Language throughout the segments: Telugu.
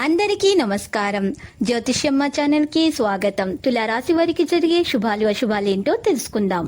అందరికీ నమస్కారం. జ్యోతిష్యమ్మ ఛానల్ కి స్వాగతం. తులారాశి వారికి జరిగే శుభాలు అశుభాలేంటో తెలుసుకుందాం.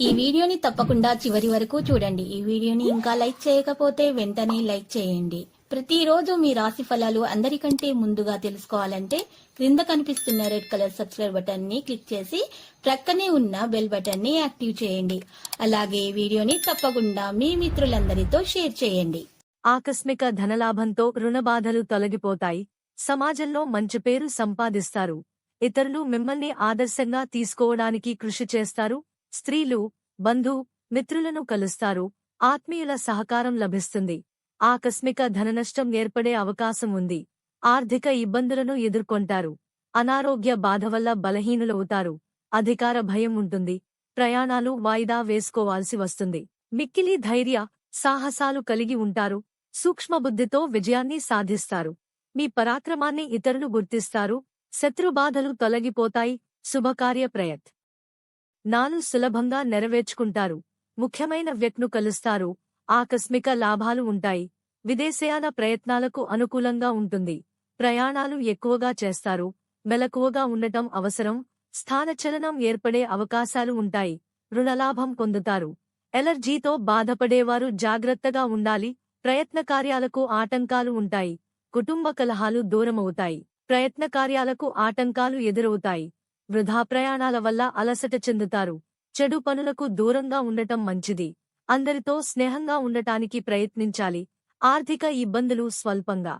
ఈ వీడియోని తప్పకుండా చివరి వరకు చూడండి. ఈ వీడియోని ఇంకా లైక్ చేయకపోతే వెంటనే లైక్ చేయండి. ప్రతిరోజు మీ రాశి ఫలాలు అందరికంటే ముందుగా తెలుసుకోవాలంటే క్రింద కనిపిస్తున్న రెడ్ కలర్ సబ్స్క్రైబ్ బటన్ ని క్లిక్ చేసి ప్రక్కనే ఉన్న బెల్ బటన్ ని యాక్టివ్ చేయండి. అలాగే వీడియోని తప్పకుండా మీ మిత్రులందరితో షేర్ చేయండి. ఆకస్మిక ధనలాభంతో రుణబాధలు తొలగిపోతాయి. సమాజంలో మంచి పేరు సంపాదిస్తారు. ఇతరులు మిమ్మల్ని ఆదర్శంగా తీసుకోవడానికి కృషి చేస్తారు. స్త్రీలు బంధు మిత్రులను కలుస్తారు. ఆత్మీయుల సహకారం లభిస్తుంది. ఆకస్మిక ధననష్టం ఏర్పడే అవకాశం ఉంది. ఆర్థిక ఇబ్బందులను ఎదుర్కొంటారు. అనారోగ్య బాధ వల్ల బలహీనులవుతారు. అధికార భయం ఉంటుంది. ప్రయాణాలు వాయిదా వేసుకోవాల్సి వస్తుంది. మిక్కిలి ధైర్య సాహసాలు కలిగి ఉంటారు. సూక్ష్మబుద్ధితో విజయాన్ని సాధిస్తారు. మీ పరాక్రమాన్ని ఇతరులు గుర్తిస్తారు. శత్రుబాధలు తొలగిపోతాయి. శుభకార్య ప్రయత్నాలు సులభంగా నెరవేర్చుకుంటారు. ముఖ్యమైన వ్యక్తిను కలుస్తారు. ఆకస్మిక లాభాలు ఉంటాయి. విదేశయాన ప్రయత్నాలకు అనుకూలంగా ఉంటుంది. ప్రయాణాలు ఎక్కువగా చేస్తారు. మెలకువగా ఉండటం అవసరం. స్థానచలనం ఏర్పడే అవకాశాలు ఉంటాయి. రుణలాభం పొందుతారు. ఎలర్జీతో బాధపడేవారు జాగ్రత్తగా ఉండాలి. ప్రయత్న కార్యాలకు ఆటంకాలు ఉంటాయి. కుటుంబ కలహాలు దూరమవుతాయి. ప్రయత్న కార్యాలకు ఆటంకాలు ఎదురవుతాయి. వృధా ప్రయాణాల వల్ల అలసట చెందుతారు. చెడు పనులకు దూరంగా ఉండటం మంచిది. అందరితో స్నేహంగా ఉండటానికి ప్రయత్నించాలి. ఆర్థిక ఇబ్బందులు స్వల్పంగా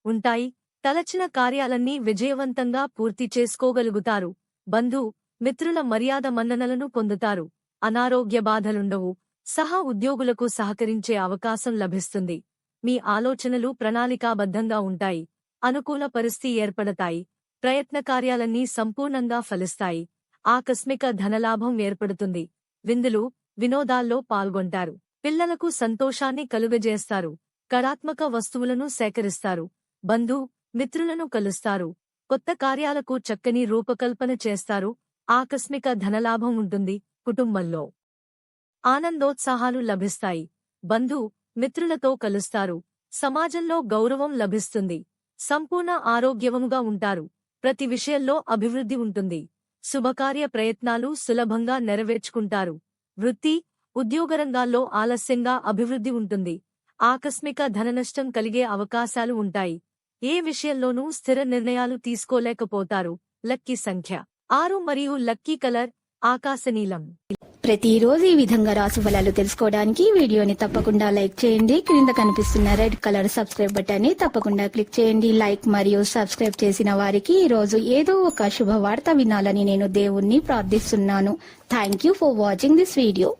ఉంటాయి. తలచిన కార్యాలన్నీ విజయవంతంగా పూర్తి చేసుకోగలుగుతారు. బంధు మిత్రుల మర్యాద మన్ననలను పొందుతారు. అనారోగ్య బాధలుండవు. సహా ఉద్యోగులకు సహకరించే అవకాశం లభిస్తుంది. మీ ఆలోచనలు ప్రణాళికాబద్ధంగా ఉంటాయి. అనుకూల పరిస్థితి ఏర్పడతాయి. ప్రయత్న కార్యాలన్నీ సంపూర్ణంగా ఫలిస్తాయి. ఆకస్మిక ధనలాభం ఏర్పడుతుంది. విందులు వినోదాల్లో పాల్గొంటారు. పిల్లలకు సంతోషాన్ని కలుగజేస్తారు. కళాత్మక వస్తువులను సేకరిస్తారు. బంధు మిత్రులను కలుస్తారు. కొత్త కార్యాలకు చక్కని రూపకల్పన చేస్తారు. ఆకస్మిక ధనలాభం ఉంటుంది. కుటుంబంలో ఆనందోత్సాహాలు లభిస్తాయి. బంధు మిత్రులతో కలుస్తారు. సమాజంలో గౌరవం లభిస్తుంది. సంపూర్ణ ఆరోగ్యవంగా ఉంటారు. ప్రతి విషయంలో అభివృద్ధి ఉంటుంది. శుభకార్య ప్రయత్నాలు సులభంగా నెరవేర్చుకుంటారు. వృత్తి ఉద్యోగరంగాల్లో ఆలస్యంగా అభివృద్ధి ఉంటుంది. ఆకస్మిక ధననష్టం కలిగే అవకాశాలు ఉంటాయి. ఏ విషయంలోనూ స్థిర నిర్ణయాలు తీసుకోలేకపోతారు. లక్కీ సంఖ్య 6 మరియు లక్కీ కలర్ ఆకాశనీలం. ప్రతిరోజు ఈ విధంగా రాశి ఫలాలు తెలుసుకోవడానికి వీడియోని తప్పకుండా లైక్ చేయండి. క్రింద కనిపిస్తున్న రెడ్ కలర్ సబ్స్క్రైబ్ బటన్ ని తప్పకుండా క్లిక్ చేయండి. లైక్ మరియు సబ్స్క్రైబ్ చేసిన వారికి ఈ రోజు ఏదో ఒక శుభవార్త వినాలని నేను దేవుణ్ణి ప్రార్థిస్తున్నాను. Thank you for watching this video.